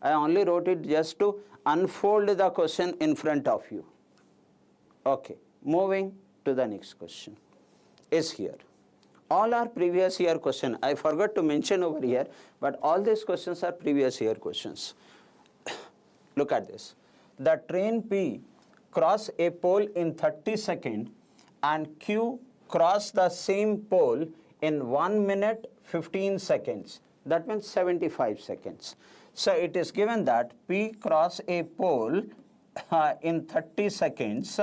I only wrote it just to unfold the question in front of you. Okay, moving to the next question is here. All are previous year question. I forgot to mention over here, but all these questions are previous year questions. Look at this. The train P cross a pole in 30 seconds and Q cross the same pole in 1 minute 15 seconds. That means 75 seconds. So it is given that P cross a pole in 30 seconds,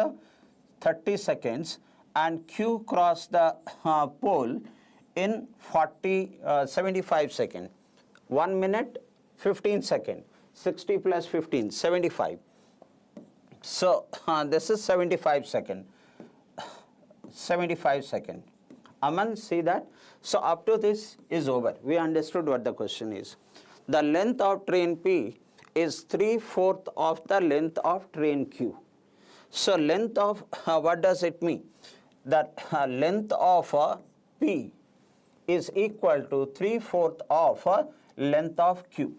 and Q cross the pole in 75 seconds. 1 minute 15 seconds. 60 plus 15, 75. So this is 75 seconds. 75 seconds. Aman, see that? So up to this is over. We understood what the question is. The length of train P is 3/4 of the length of train Q. So length of, what does it mean? That length of P is equal to 3/4 of length of Q.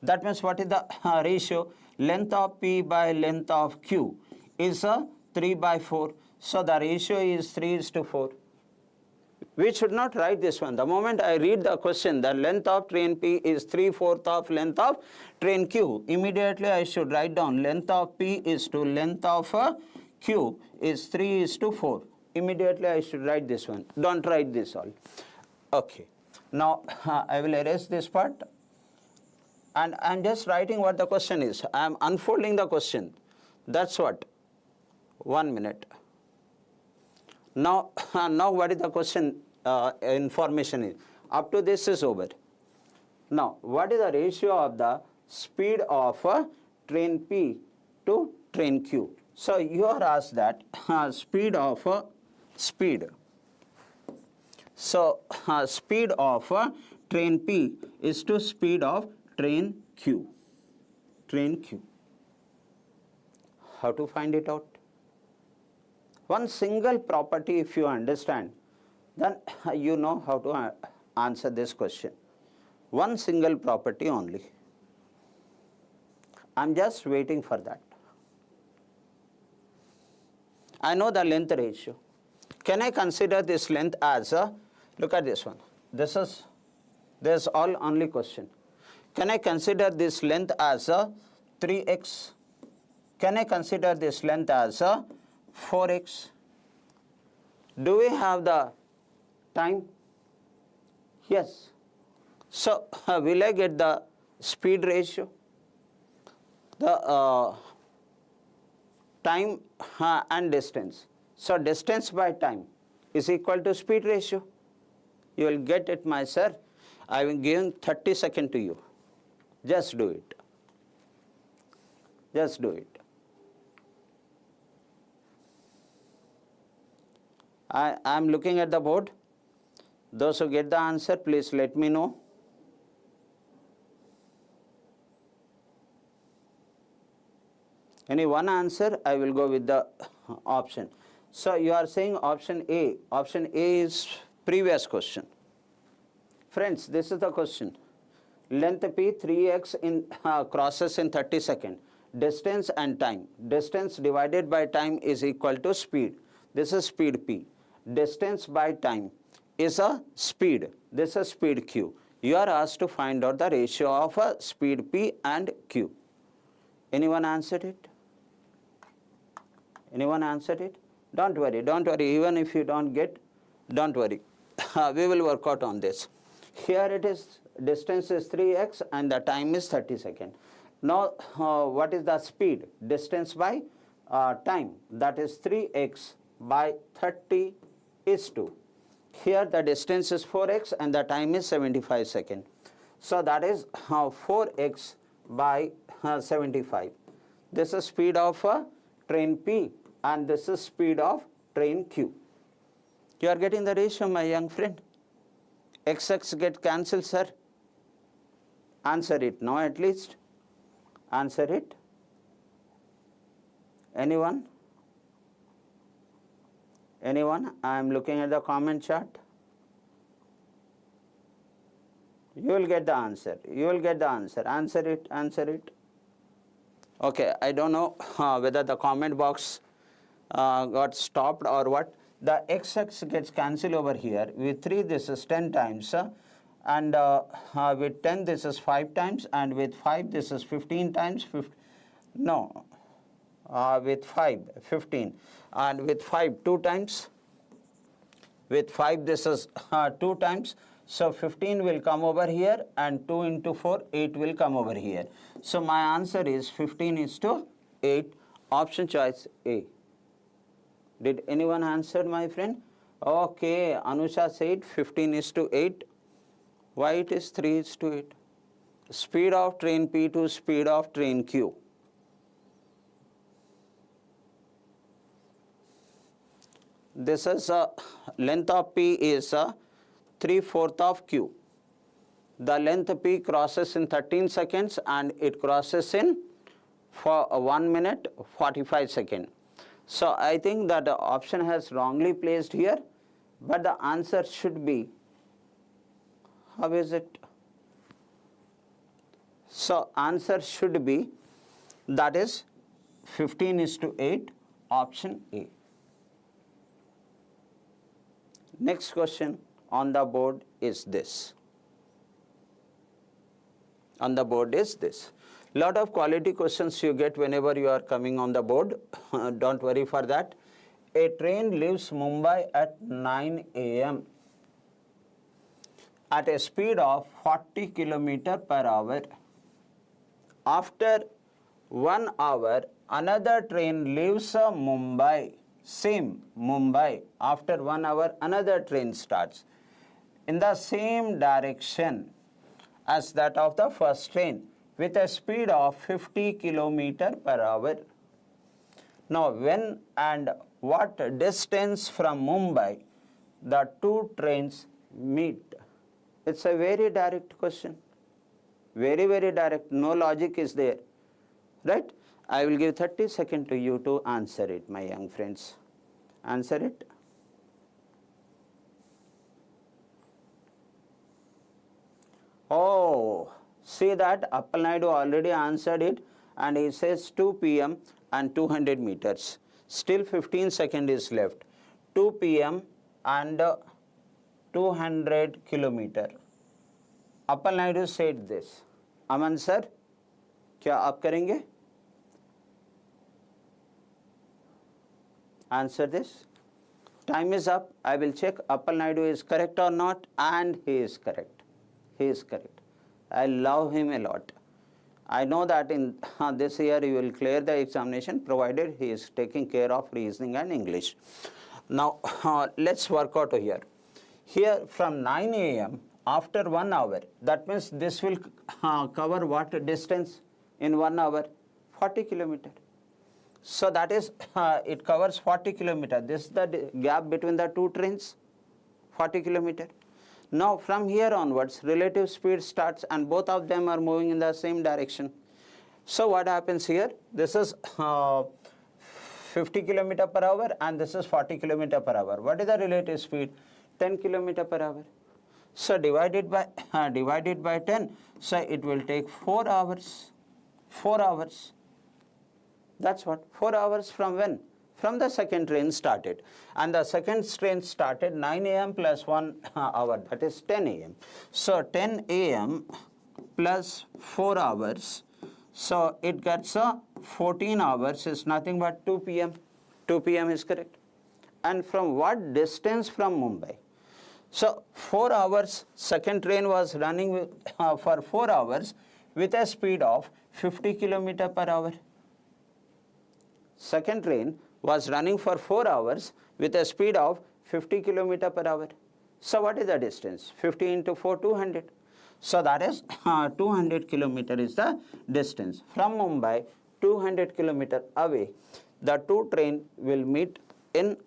That means what is the ratio? Length of P by length of Q is 3/4. So the ratio is 3:4. We should not write this one. The moment I read the question, the length of train P is 3/4 of length of train Q. Immediately I should write down length of P is to length of Q is 3:4. Immediately I should write this one. Don't write this all. Okay. Now I will erase this part. And I am just writing what the question is. I am unfolding the question. That's what. 1 minute. Now what is the question information is? Up to this is over. Now, what is the ratio of the speed of train P to train Q? So, you are asked that speed of speed. So, speed of train P is to speed of train Q. Train Q. How to find it out? One single property if you understand, then you know how to answer this question. One single property only. I'm just waiting for that. I know the length ratio. Can I consider this length as a, look at this one. There's all only question. Can I consider this length as a 3x? Can I consider this length as a 4x? Do we have the time? Yes. So, will I get the speed ratio? The time and distance. So, distance by time is equal to speed ratio. You will get it, my sir. I will give 30 seconds to you. Just do it. Just do it. I am looking at the board. Those who get the answer, please let me know. Any one answer, I will go with the option. So, you are saying option A. Option A is previous question. Friends, this is the question. Length P 3x in crosses in 30 seconds. Distance and time. Distance divided by time is equal to speed. This is speed P. Distance by time is a speed. This is speed Q. You are asked to find out the ratio of a speed P and Q. Anyone answered it? Anyone answered it? Don't worry, don't worry. Even if you don't get, don't worry. We will work out on this. Here it is, distance is 3x and the time is 30 seconds. Now, what is the speed? Distance by time. That is 3x by 30 is 2. Here the distance is 4x and the time is 75 seconds. So that is 4x by 75. This is speed of train P and this is speed of train Q. You are getting the ratio, my young friend. XX get cancelled, sir. Answer it now at least. Answer it. Anyone? Anyone? I am looking at the comment chart. You will get the answer. You will get the answer. Answer it. Answer it. Okay, I don't know whether the comment box got stopped or what. The XX gets cancelled over here. With 3, this is 10 times. And with 10, this is 5 times. And with 5, this is 15 times. No. With 5, 15. And with 5, 2 times. With 5, this is 2 times. So 15 will come over here and 2 into 4, 8 will come over here. So my answer is 15 is to 8. Option choice A. Did anyone answer, my friend? Okay, Anusha said 15 is to 8. Why it is 3 is to 8? Speed of train P to speed of train Q. This is length of P is 3/4 of Q. The length P crosses in 13 seconds and it crosses in for 1 minute 45 seconds. So I think that the option has wrongly placed here, but the answer should be, how is it? So answer should be, that is 15 is to 8, option A. Next question on the board is this. On the board is this. Lot of quality questions you get whenever you are coming on the board. Don't worry for that. A train leaves Mumbai at 9 a.m. at a speed of 40 km per hour. After 1 hour, another train leaves Mumbai. Same Mumbai. After 1 hour, another train starts in the same direction as that of the first train with a speed of 50 km per hour. Now, when and what distance from Mumbai the two trains meet? It's a very direct question. Very, very direct. No logic is there. Right? I will give 30 seconds to you to answer it, my young friends. Answer it. Oh, see that Appalnaidu already answered it, and he says 2 p.m. and 200 meters. Still 15 seconds is left. 2 p.m. and 200 kilometer. Appalnaidu said this. Aman sir, क्या आप करेंगे? Answer this. Time is up. I will check Appalnaidu is correct or not, and he is correct. He is correct. I love him a lot. I know that in this year he will clear the examination provided he is taking care of reasoning and English. Now let's work out here. Here from 9 a.m. after 1 hour, that means this will cover what distance in 1 hour? 40 kilometer. So that is, it covers 40 kilometer. This is the gap between the two trains, 40 kilometer. Now from here onwards, relative speed starts and both of them are moving in the same direction. So what happens here? This is 50 kilometer per hour and this is 40 kilometer per hour. What is the relative speed? 10 kilometer per hour. So divided by 10, so it will take 4 hours. 4 hours. That's what? 4 hours from when? From the second train started. And the second train started 9 a.m. plus 1 hour, that is 10 a.m. So 10 a.m. plus 4 hours. So it gets 14 hours is nothing but 2 p.m. 2 p.m. is correct. And from what distance from Mumbai? So 4 hours, second train was running for 4 hours with a speed of 50 km per hour. Second train was running for 4 hours with a speed of 50 km per hour. So what is the distance? 50 into 4, 200. So that is 200 km is the distance. From Mumbai, 200 km away, the two train will meet in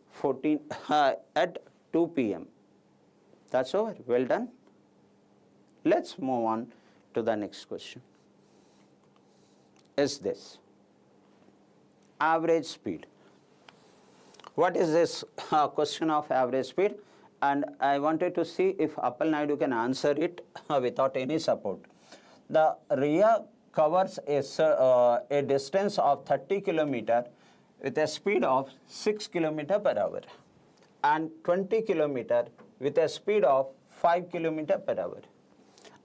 at 2 p.m. That's over. Well done. Let's move on to the next question. Is this average speed? What is this question of average speed? And I wanted to see if Appalnaidu can answer it without any support. The RIA covers a distance of 30 km with a speed of 6 km per hour and 20 km with a speed of 5 km per hour.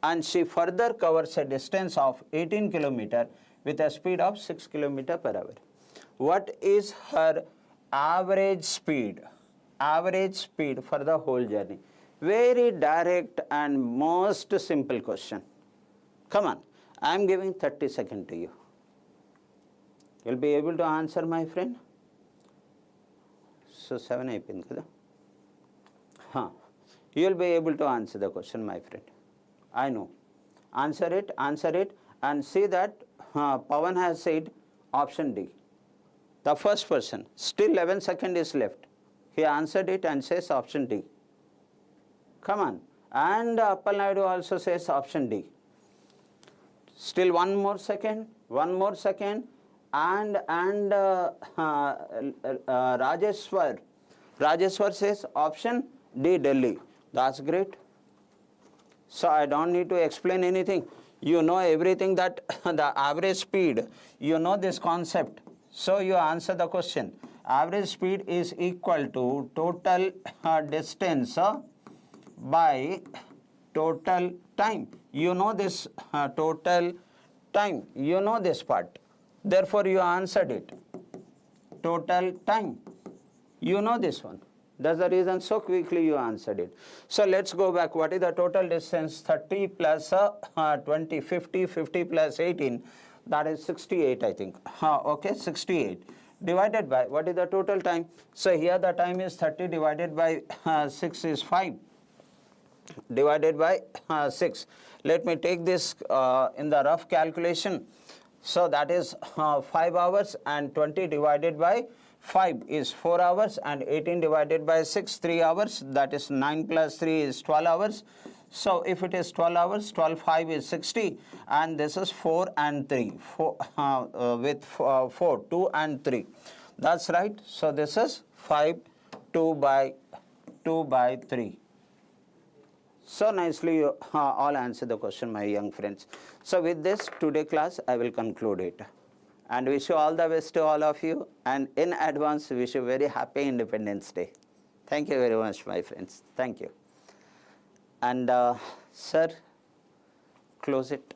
And she further covers a distance of 18 km with a speed of 6 km per hour. What is her average speed? Average speed for the whole journey. Very direct and most simple question. Come on, I am giving 30 seconds to you. You'll be able to answer, my friend. So 7 అయిపోయింది కదా. You'll be able to answer the question, my friend. I know. Answer it, and see that Pawan has said option D. The first person, still 11 seconds is left. He answered it and says option D. Come on. And Appalnaidu also says option D. Still one more second. And Rajeshwar says option D, Delhi. That's great. So I don't need to explain anything. You know everything that the average speed, you know this concept. So you answer the question. Average speed is equal to total distance by total time. You know this total time. You know this part. Therefore you answered it. Total time. You know this one. That's the reason so quickly you answered it. So let's go back. What is the total distance? 30 plus 20, 50, 50 plus 18. That is 68, I think. Okay, 68. Divided by, what is the total time? So here the time is 30 divided by 6 is 5. divided by 6. Let me take this in the rough calculation. So that is 5 hours, and 20 divided by 5 is 4 hours, and 18 divided by 6, 3 hours. That is 9 plus 3 is 12 hours. So if it is 12 hours, 12 5 is 60, and this is 4 and 3, 4, with 4, 2 and 3. That's right. So this is 5, 2 by 3. So nicely you all answer the question, my young friends. So with this, today class I will conclude it, and wish you all the best to all of you, and in advance wish you very happy Independence Day. Thank you very much, my friends. Thank you. And sir, close it.